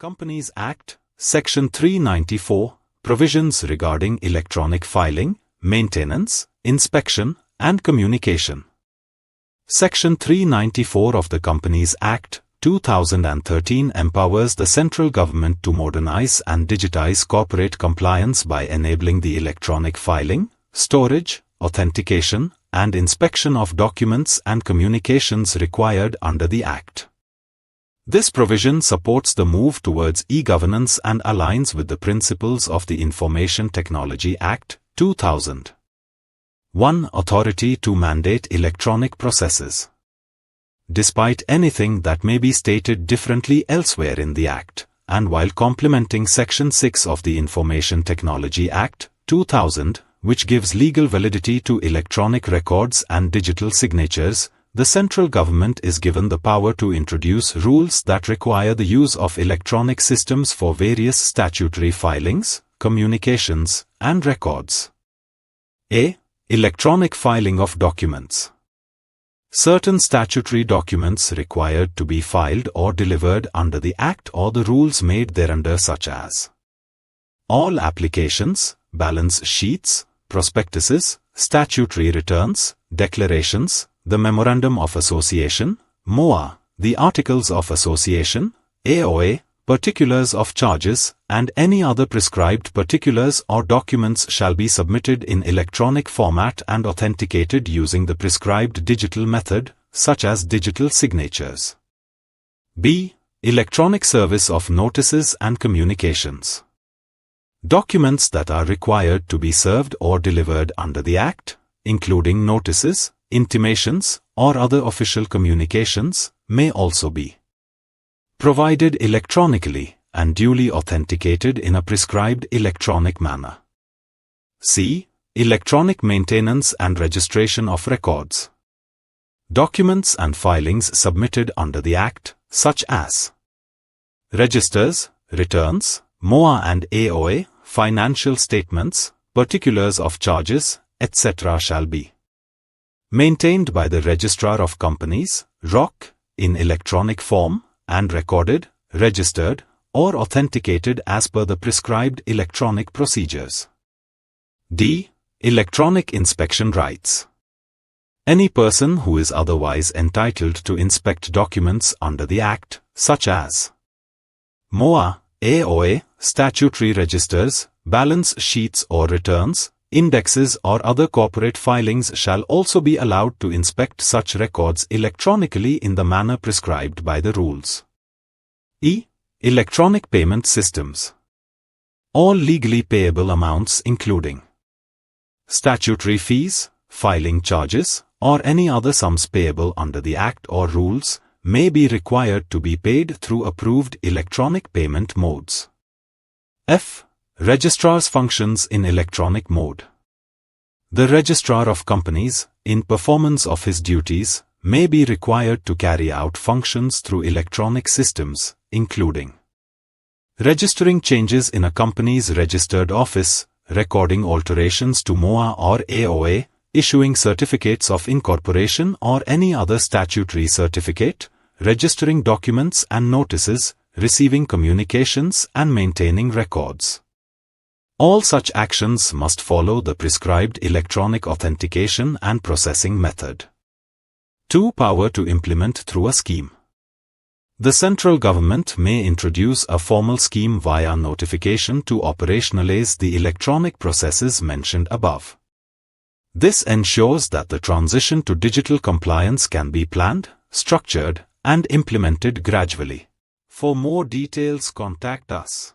Companies Act, Section 394, provisions regarding electronic filing, maintenance, inspection, and communication. Section 394 of the Companies Act, 2013 empowers the central government to modernize and digitize corporate compliance by enabling the electronic filing, storage, authentication, and inspection of documents and communications required under the Act. This provision supports the move towards e-governance and aligns with the principles of the Information Technology Act, 2000. 1. Authority to mandate electronic processes. Despite anything that may be stated differently elsewhere in the Act, and while complementing Section 6 of the Information Technology Act, 2000, which gives legal validity to electronic records and digital signatures, the central government is given the power to introduce rules that require the use of electronic systems for various statutory filings, communications, and records. A. Electronic filing of documents. Certain statutory documents required to be filed or delivered under the Act or the rules made thereunder, such as all applications, balance sheets, prospectuses, statutory returns, declarations, the Memorandum of Association, MOA, the Articles of Association, AOA, particulars of charges, and any other prescribed particulars or documents shall be submitted in electronic format and authenticated using the prescribed digital method, such as digital signatures. B. Electronic service of notices and communications. Documents that are required to be served or delivered under the Act, including notices, intimations, or other official communications, may also be provided electronically and duly authenticated in a prescribed electronic manner. C. Electronic maintenance and registration of records. Documents and filings submitted under the Act, such as registers, returns, MOA and AOA, financial statements, particulars of charges, etc. shall be maintained by the Registrar of Companies, ROC, in electronic form, and recorded, registered, or authenticated as per the prescribed electronic procedures. D. Electronic inspection rights. Any person who is otherwise entitled to inspect documents under the Act, such as MOA, AOA, statutory registers, balance sheets or returns, indexes or other corporate filings shall also be allowed to inspect such records electronically in the manner prescribed by the rules. E. Electronic payment systems. All legally payable amounts including statutory fees, filing charges, or any other sums payable under the Act or rules may be required to be paid through approved electronic payment modes. F. Registrar's functions in electronic mode. The Registrar of Companies, in performance of his duties, may be required to carry out functions through electronic systems, including registering changes in a company's registered office, recording alterations to MOA or AOA, issuing certificates of incorporation or any other statutory certificate, registering documents and notices, receiving communications and maintaining records. All such actions must follow the prescribed electronic authentication and processing method. 2. Power to implement through a scheme. The central government may introduce a formal scheme via notification to operationalize the electronic processes mentioned above. This ensures that the transition to digital compliance can be planned, structured, and implemented gradually. For more details, contact us.